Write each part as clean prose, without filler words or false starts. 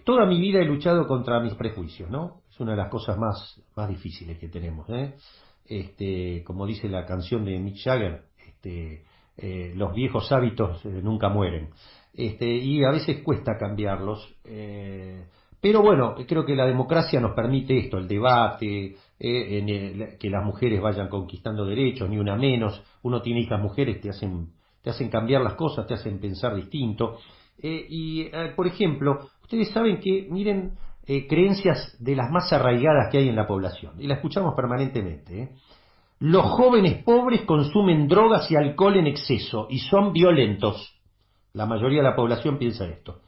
toda mi vida he luchado contra mis prejuicios, ¿no? Es una de las cosas más difíciles que tenemos, ¿eh? Como dice la canción de Mick Jagger, los viejos hábitos nunca mueren. Y a veces cuesta cambiarlos, pero bueno, creo que la democracia nos permite esto, el debate, que las mujeres vayan conquistando derechos, ni una menos. Uno tiene hijas mujeres, te hacen cambiar las cosas, te hacen pensar distinto. Por ejemplo, ustedes saben que, miren, creencias de las más arraigadas que hay en la población, y la escuchamos permanentemente, ¿eh? Los jóvenes pobres consumen drogas y alcohol en exceso y son violentos. La mayoría de la población piensa esto.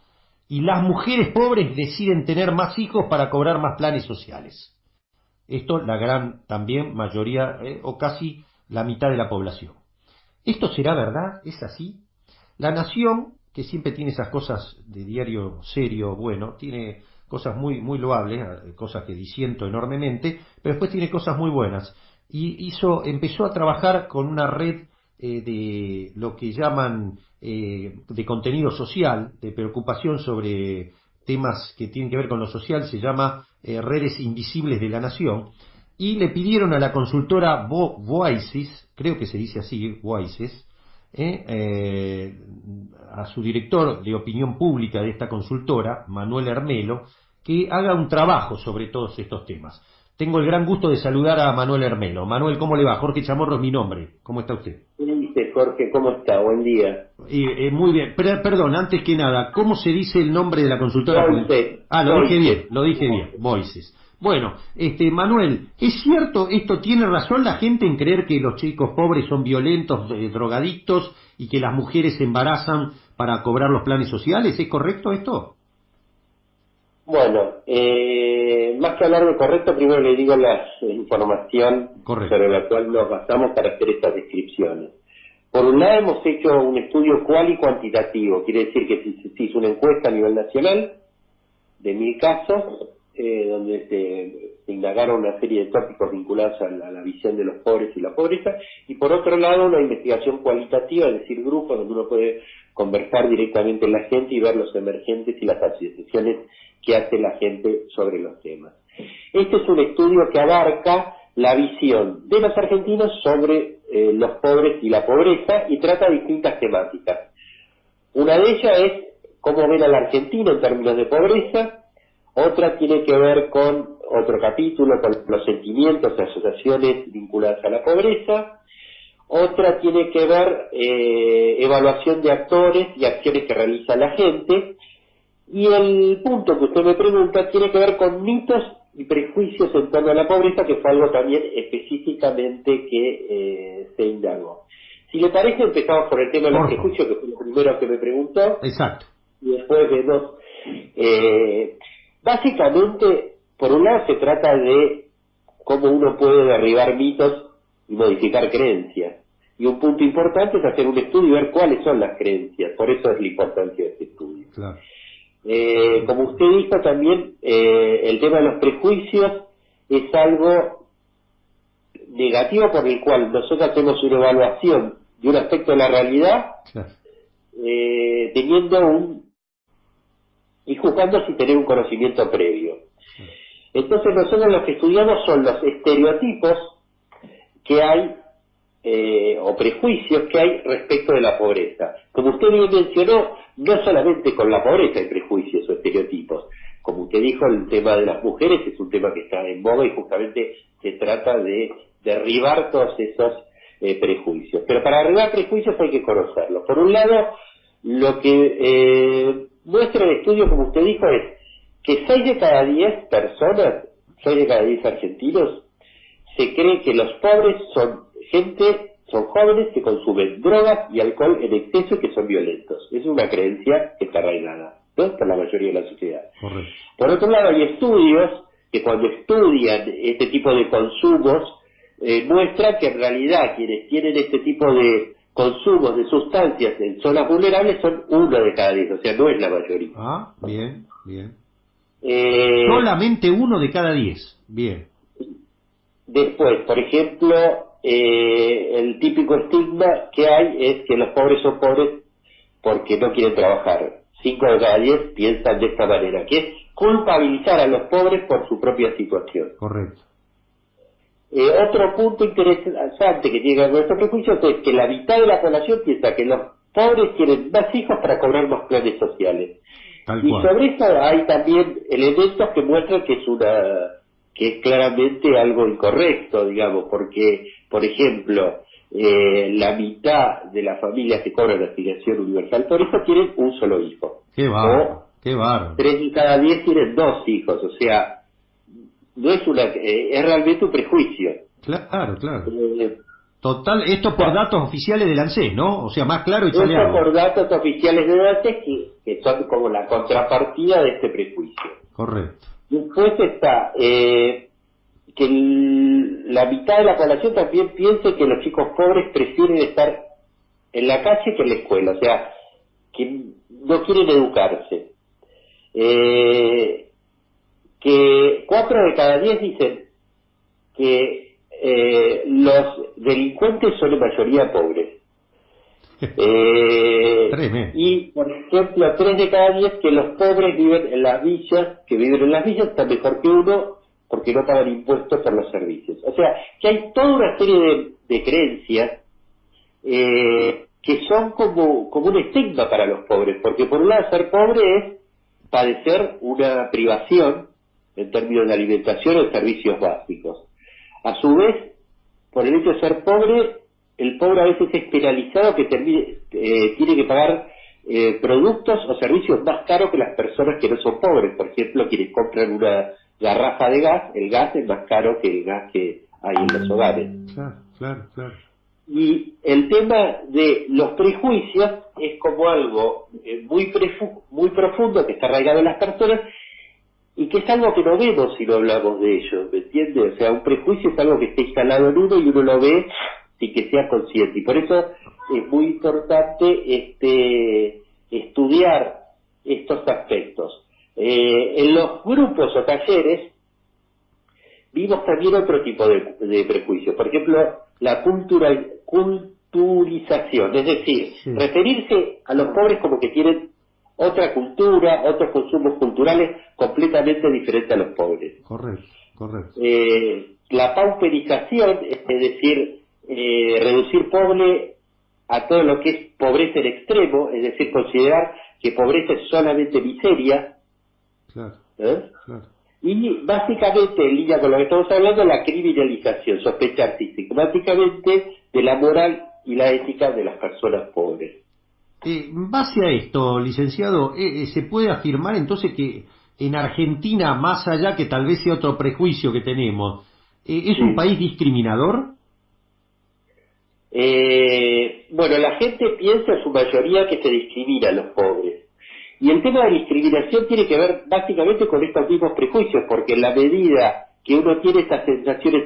Y las mujeres pobres deciden tener más hijos para cobrar más planes sociales. Esto la gran también mayoría, o casi la mitad de la población. ¿Esto será verdad? ¿Es así? La Nación, que siempre tiene esas cosas de diario serio, bueno, tiene cosas muy loables, cosas que disiento enormemente, pero después tiene cosas muy buenas. Y empezó a trabajar con una red de lo que llaman de contenido social, de preocupación sobre temas que tienen que ver con lo social, se llama Redes Invisibles de la Nación, y le pidieron a la consultora Voices, creo que se dice así, Voices, a su director de opinión pública de esta consultora, Manuel Hermelo, que haga un trabajo sobre todos estos temas. Tengo el gran gusto de saludar a Manuel Hermelo. Manuel, ¿cómo le va? Jorge Chamorro es mi nombre. ¿Cómo está usted? ¿Qué dice Jorge? ¿Cómo está? Buen día. Muy bien. Perdón, antes que nada, ¿cómo se dice el nombre de la consultora? Voices, Lo dije bien, Voices. Voices. Bueno, Manuel, ¿es cierto esto? ¿Tiene razón la gente en creer que los chicos pobres son violentos, drogadictos y que las mujeres se embarazan para cobrar los planes sociales? ¿Es correcto esto? Bueno, más que hablar de correcto, primero le digo la información Correcto. sobre la cual nos basamos para hacer estas descripciones. Por un lado hemos hecho un estudio cual y cuantitativo, quiere decir que se hizo una encuesta a nivel nacional de 1000 casos, donde se indagaron una serie de tópicos vinculados a la visión de los pobres y la pobreza, y por otro lado una investigación cualitativa, es decir, grupos donde uno puede conversar directamente con la gente y ver los emergentes y las asociaciones que hace la gente sobre los temas. Este es un estudio que abarca la visión de los argentinos sobre los pobres y la pobreza y trata distintas temáticas. Una de ellas es cómo ven a la Argentina en términos de pobreza, otra tiene que ver con otro capítulo, con los sentimientos y asociaciones vinculadas a la pobreza, otra tiene que ver evaluación de actores y acciones que realiza la gente, y el punto que usted me pregunta tiene que ver con mitos y prejuicios en torno a la pobreza, que fue algo también específicamente que se indagó. Si le parece, empezamos por el tema de los Por favor. prejuicios, que fue lo primero que me preguntó, Exacto. y después vemos, básicamente, por un lado se trata de cómo uno puede derribar mitos y modificar creencias. Y un punto importante es hacer un estudio y ver cuáles son las creencias. Por eso es la importancia de este estudio. Claro. Como usted dijo también, el tema de los prejuicios es algo negativo por el cual nosotros hacemos una evaluación de un aspecto de la realidad, Claro. teniendo y juzgando sin tener un conocimiento previo. Entonces nosotros lo que estudiamos son los estereotipos que hay, o prejuicios que hay respecto de la pobreza. Como usted bien mencionó, no solamente con la pobreza hay prejuicios o estereotipos. Como usted dijo, el tema de las mujeres es un tema que está en boga y justamente se trata de derribar todos esos prejuicios. Pero para derribar prejuicios hay que conocerlos. Por un lado, lo que muestra el estudio, como usted dijo, es que 6 de cada 10 personas, 6 de cada 10 argentinos, se cree que los pobres son jóvenes que consumen drogas y alcohol en exceso y que son violentos. Es una creencia que está arraigada, ¿no?, por la mayoría de la sociedad. Correcto. Por otro lado, hay estudios que cuando estudian este tipo de consumos, muestran que en realidad quienes tienen este tipo de consumos de sustancias en zonas vulnerables son 1 de cada 10, o sea, no es la mayoría. Ah, bien, bien. Eh, Solamente 1 de cada 10. Bien. Después, por ejemplo, el típico estigma que hay es que los pobres son pobres porque no quieren trabajar. 5 de cada 10 piensan de esta manera, que es culpabilizar a los pobres por su propia situación. Correcto. Otro punto interesante que tiene que ver con estos prejuicios es que la mitad de la población piensa que los pobres quieren más hijos para cobrar más planes sociales. Tal Y cual. sobre eso hay también elementos que muestran que es claramente algo incorrecto, digamos, porque, por ejemplo, la mitad de las familias que cobran la asignación universal por eso tienen un solo hijo. Qué bárbaro, qué bárbaro. 3 de cada 10 tienen 2 hijos, o sea, no es es realmente un prejuicio. Claro, claro. Eh, Total, esto por datos oficiales del ANSES, ¿no? O sea, más claro y Eso soleado. por datos oficiales de datos que son como la contrapartida de este prejuicio. Correcto. Después está que la mitad de la población también piense que los chicos pobres prefieren estar en la calle que en la escuela, o sea, que no quieren educarse. Que 4 de cada 10 dicen que los delincuentes son en mayoría pobres. Tremendo. Y, por ejemplo, 3 de cada 10 que los pobres viven en las villas, que viven en las villas están mejor que uno porque no pagan impuestos por los servicios. O sea, que hay toda una serie de creencias que son como un estigma para los pobres, porque por un lado ser pobre es padecer una privación en términos de alimentación o de servicios básicos. A su vez, por el hecho de ser pobre, el pobre a veces es penalizado que tiene que pagar productos o servicios más caros que las personas que no son pobres. Por ejemplo, quienes compran una garrafa de gas, el gas es más caro que el gas que hay en los hogares. Claro, claro, claro. Y el tema de los prejuicios es como algo muy profundo que está arraigado en las personas y que es algo que no vemos si no hablamos de ello, ¿me entiendes? O sea, un prejuicio es algo que está instalado en uno y uno lo ve sin que sea consciente. Y por eso es muy importante estudiar estos aspectos. En los grupos o talleres vimos también otro tipo de prejuicios. Por ejemplo, la culturización, es decir, Sí. referirse a los pobres como que tienen otra cultura, otros consumos culturales completamente diferentes a los pobres. Correcto, correcto. La pauperización, es decir, reducir pobre a todo lo que es pobreza en extremo, es decir, considerar que pobreza es solamente miseria, Claro, ¿eh? claro. Y básicamente, en línea con lo que estamos hablando, la criminalización, sospechar sistemáticamente de la moral y la ética de las personas pobres. En base a esto, licenciado, ¿se puede afirmar entonces que en Argentina, más allá que tal vez sea otro prejuicio que tenemos, es un Sí. país discriminador? Bueno, la gente piensa en su mayoría que se discrimina a los pobres. Y el tema de discriminación tiene que ver básicamente con estos mismos prejuicios, porque en la medida que uno tiene estas sensaciones,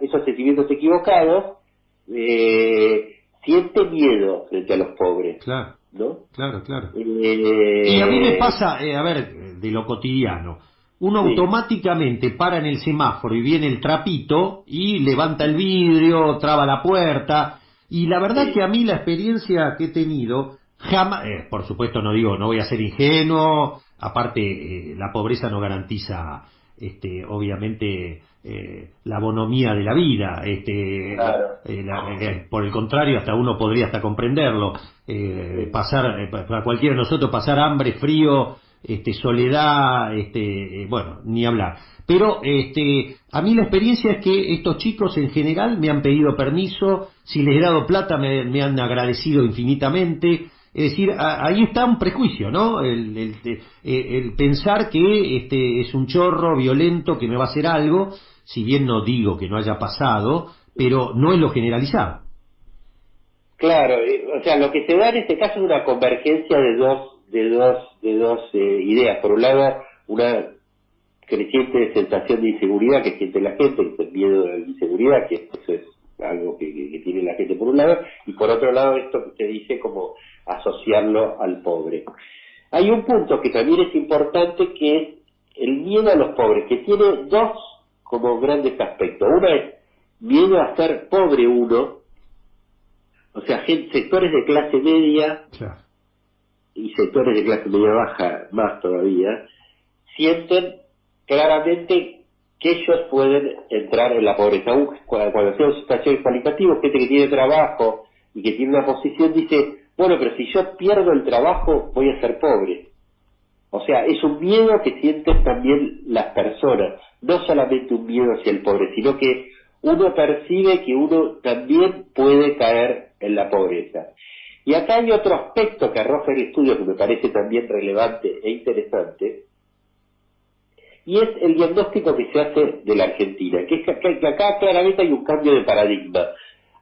esos sentimientos equivocados, siente miedo frente a los pobres, Claro, ¿no? claro, claro. Y a mí me Eh, pasa, a ver, de lo cotidiano. Uno sí, automáticamente para en el semáforo y viene el trapito y levanta el vidrio, traba la puerta. Y la verdad que sí, a mí la experiencia que he tenido, jamás, por supuesto no digo, no voy a ser ingenuo, aparte la pobreza no garantiza, obviamente, la bonomía de la vida, claro, por el contrario, hasta uno podría hasta comprenderlo, sí. pasar, para cualquiera de nosotros pasar hambre, frío, soledad, bueno, ni hablar. Pero a mí la experiencia es que estos chicos en general me han pedido permiso, si les he dado plata me han agradecido infinitamente. Es decir, ahí está un prejuicio, ¿no? El pensar que es un chorro violento que me va a hacer algo, si bien no digo que no haya pasado, pero no es lo generalizado. Claro, o sea, lo que se da en este caso es una convergencia de dos ideas. Por un lado, una creciente sensación de inseguridad que siente la gente, que es el miedo de la inseguridad, que eso es algo que tiene la gente por un lado, y por otro lado esto que usted dice como asociarlo al pobre. Hay un punto que también es importante que es el miedo a los pobres, que tiene dos como grandes aspectos. Uno es miedo a ser pobre uno, o sea, sectores de clase media Claro. y sectores de clase media baja más todavía, sienten claramente que ellos pueden entrar en la pobreza. Aún cuando hacemos situaciones cualitativas, gente que tiene trabajo y que tiene una posición dice, bueno, pero si yo pierdo el trabajo voy a ser pobre. O sea, es un miedo que sienten también las personas, no solamente un miedo hacia el pobre, sino que uno percibe que uno también puede caer en la pobreza. Y acá hay otro aspecto que arroja el estudio que me parece también relevante e interesante, y es el diagnóstico que se hace de la Argentina, que es que acá claramente hay un cambio de paradigma.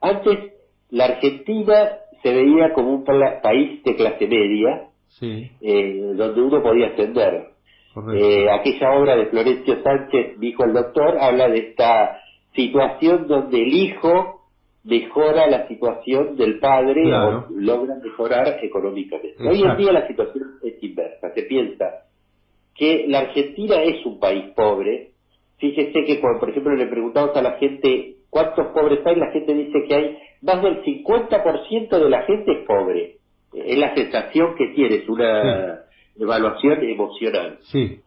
Antes, la Argentina se veía como un país de clase media, Sí, donde uno podía ascender. correcto. Aquella obra de Florencio Sánchez, dijo el doctor, habla de esta situación donde el hijo mejora la situación del padre o Claro, logra mejorar económicamente. Hoy en día exacto. la situación es inversa, se piensa que la Argentina es un país pobre. Fíjese que cuando, por ejemplo, le preguntamos a la gente cuántos pobres hay, la gente dice que hay más del 50% de la gente es pobre. Es la sensación que tiene, es Sí, una evaluación emocional. sí.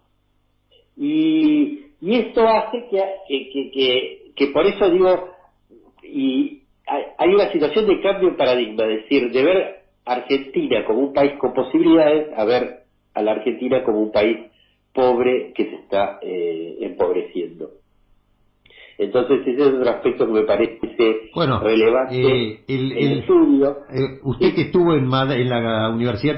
Y esto hace que por eso digo, y hay una situación de cambio en paradigma, es decir, de ver Argentina como un país con posibilidades a ver a la Argentina como un país pobre que se está empobreciendo. Entonces ese es otro aspecto que me parece Bueno, relevante el estudio. usted que Sí, estuvo en la Universidad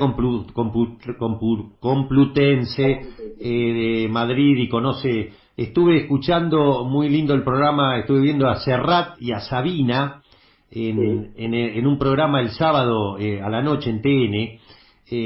Complutense de Madrid y conoce, estuve escuchando muy lindo el programa, estuve viendo a Serrat y a Sabina sí, en un programa el sábado a la noche en TN, sí,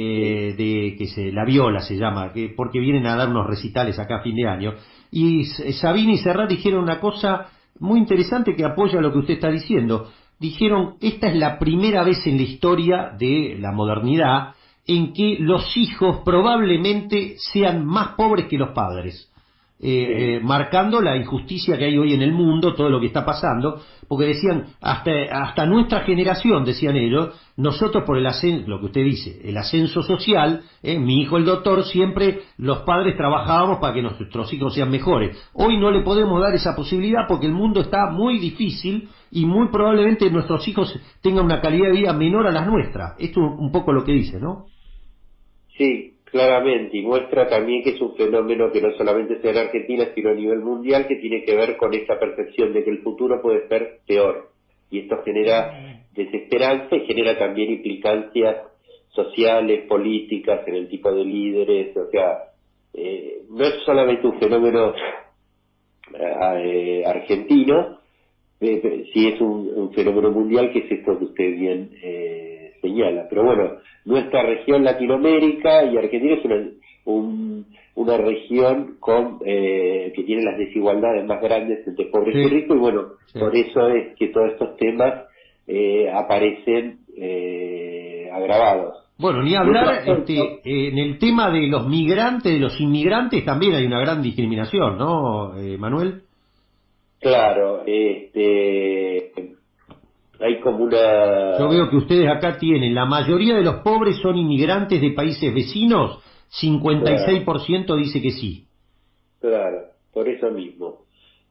de que se La Viola se llama, porque vienen a dar unos recitales acá a fin de año, y Sabina y Serrat dijeron una cosa muy interesante que apoya lo que usted está diciendo. Dijeron, esta es la primera vez en la historia de la modernidad en que los hijos probablemente sean más pobres que los padres. sí. Marcando la injusticia que hay hoy en el mundo, todo lo que está pasando, porque decían, hasta nuestra generación, decían ellos, nosotros por el ascenso, lo que usted dice, el ascenso social, mi hijo el doctor, siempre los padres trabajábamos para que nuestros hijos sean mejores. Hoy no le podemos dar esa posibilidad porque el mundo está muy difícil y muy probablemente nuestros hijos tengan una calidad de vida menor a la nuestra. Esto es un poco lo que dice, ¿no? Sí, claramente, y muestra también que es un fenómeno que no solamente se da en Argentina, sino a nivel mundial, que tiene que ver con esta percepción de que el futuro puede ser peor. Y esto genera desesperanza y genera también implicancias sociales, políticas, en el tipo de líderes, o sea, no es solamente un fenómeno argentino, sí es un fenómeno mundial, que es esto que usted bien señala. Pero bueno, nuestra región Latinoamérica y Argentina es una región que tiene las desigualdades más grandes entre pobres y Sí, ricos, y bueno, sí. por eso es que todos estos temas aparecen agravados. Bueno, ni Y otro hablar, aspecto, en el tema de los migrantes, de los inmigrantes, también hay una gran discriminación, ¿no, Manuel? claro, hay como Yo veo una... que ustedes acá tienen, la mayoría de los pobres son inmigrantes de países vecinos, Claro, 56% dice que sí. claro, por eso mismo.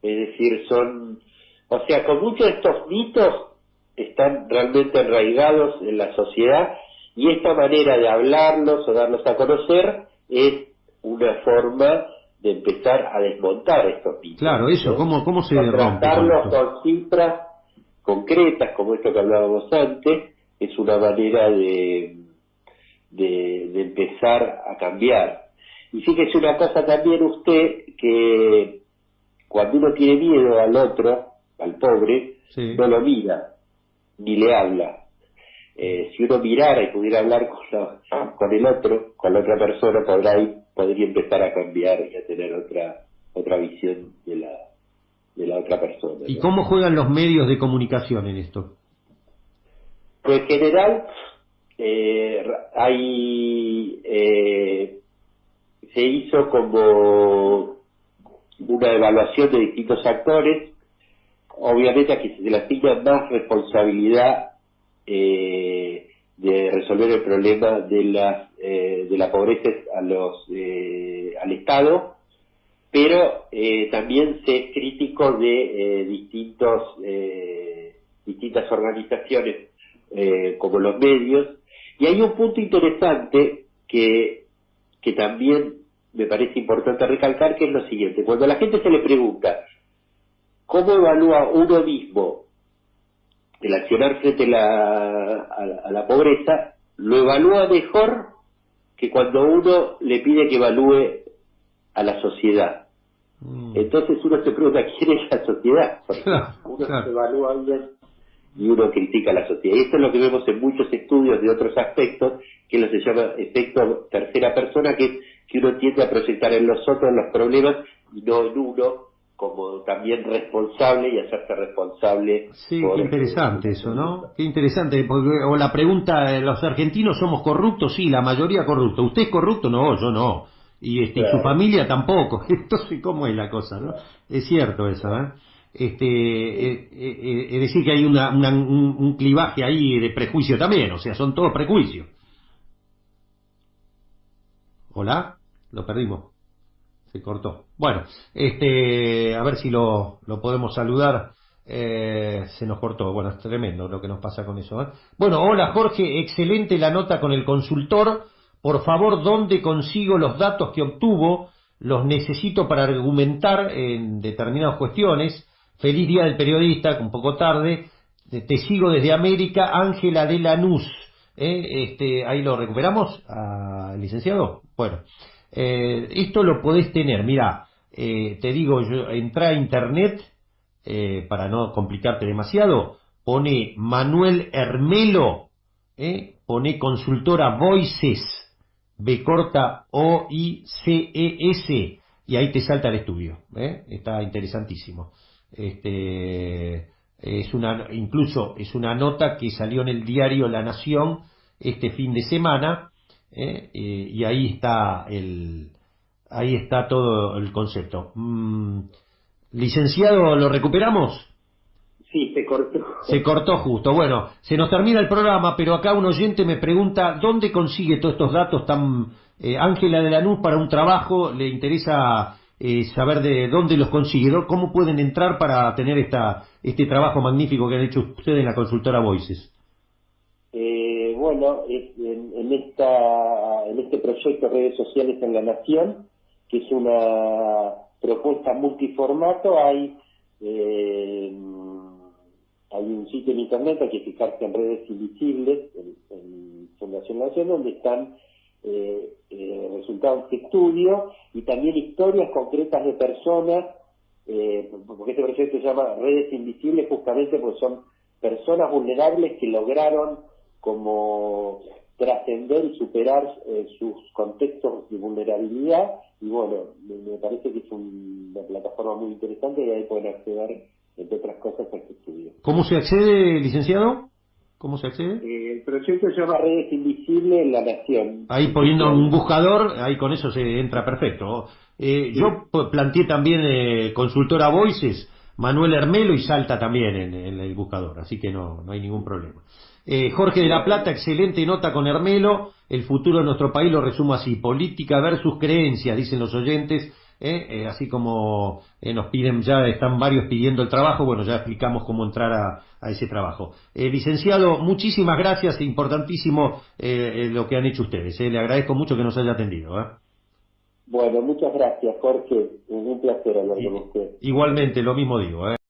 Es decir, o sea, con muchos de estos mitos están realmente arraigados en la sociedad, y esta manera de hablarlos o darlos a conocer es una forma de empezar a desmontar estos mitos, Claro, eso, ¿no? ¿cómo se rompe con Contrastarlos esto? con cifras concretas, como esto que hablábamos antes, es una manera de empezar a cambiar. Y fíjese una cosa también usted, que cuando uno tiene miedo al otro, al pobre, Sí. no lo mira, ni le habla. Si uno mirara y pudiera hablar con el otro, con la otra persona, podría empezar a cambiar y a tener otra visión de la otra persona, ¿Y ¿no? cómo juegan los medios de comunicación en esto? Pues en general, hay se hizo como una evaluación de distintos actores, obviamente a que se le asigna más responsabilidad de resolver el problema de la pobreza al Estado, pero también se es crítico de distintas organizaciones como los medios. Y hay un punto interesante que también me parece importante recalcar, que es lo siguiente: cuando a la gente se le pregunta cómo evalúa uno mismo el accionar frente a la pobreza, lo evalúa mejor que cuando uno le pide que evalúe a la sociedad. Entonces uno se pregunta quién es la sociedad, porque uno se evalúa bien y uno critica a la sociedad. Y esto es lo que vemos en muchos estudios de otros aspectos, que lo se llama efecto tercera persona, que es que uno tiende a proyectar en los otros los problemas y no en uno, como también responsable, y hacerse responsable. Sí, qué interesante eso, ¿no? Qué interesante, porque, o la pregunta, ¿los argentinos somos corruptos? Sí, la mayoría corrupto. ¿Usted es corrupto? No, yo no. Y Claro. su familia tampoco. Entonces, ¿cómo es la cosa, no? Es cierto eso, ¿eh? Es decir que hay un clivaje ahí de prejuicio también, o sea, son todos prejuicios. ¿Hola? Lo perdimos. Se cortó. Bueno, a ver si lo podemos saludar. Se nos cortó. Bueno, es tremendo lo que nos pasa con eso, ¿eh? Bueno, hola Jorge, excelente la nota con el consultor. Por favor, ¿dónde consigo los datos que obtuvo? Los necesito para argumentar en determinadas cuestiones. Feliz día del periodista, un poco tarde. Te sigo desde América, Ángela de Lanús. Ahí lo recuperamos, licenciado. Bueno. Esto lo podés tener, mira, te digo, entra a internet, para no complicarte demasiado, pone Manuel Hermelo, pone consultora Voices, B corta OICES, y ahí te salta el estudio, está interesantísimo. Incluso es una nota que salió en el diario La Nación este fin de semana. Y ahí está todo el concepto. Licenciado, ¿lo recuperamos? Sí, se cortó. Se cortó justo. Bueno, se nos termina el programa, pero acá un oyente me pregunta ¿dónde consigue todos estos datos tan... Ángela de Lanús, para un trabajo, le interesa saber de dónde los consigue, cómo pueden entrar para tener este trabajo magnífico que han hecho ustedes en la consultora Voices. Bueno, en este proyecto Redes Sociales en la Nación, que es una propuesta multiformato, hay un sitio en internet, hay que fijarse en Redes Invisibles, en Fundación Nación, donde están resultados de estudio y también historias concretas de personas, porque este proyecto se llama Redes Invisibles justamente porque son personas vulnerables que lograron como trascender y superar sus contextos de vulnerabilidad, y bueno, me parece que es una plataforma muy interesante y ahí pueden acceder, entre otras cosas, a este estudio. ¿Cómo se accede, licenciado? ¿Cómo se accede? El proyecto se llama Redes Invisibles en la Nación. Ahí poniendo un buscador, ahí con eso se entra perfecto. Sí. Yo planteé también consultora Voices, Manuel Hermelo, y salta también en el buscador, así que no hay ningún problema. Jorge de la Plata, excelente nota con Hermelo. El futuro de nuestro país lo resumo así: política versus creencias, dicen los oyentes. Así como nos piden, ya están varios pidiendo el trabajo, bueno, ya explicamos cómo entrar a ese trabajo. Licenciado, muchísimas gracias, importantísimo lo que han hecho ustedes. Le agradezco mucho que nos haya atendido. Bueno, muchas gracias, Jorge. Un placer hablar con usted. Igualmente, lo mismo digo.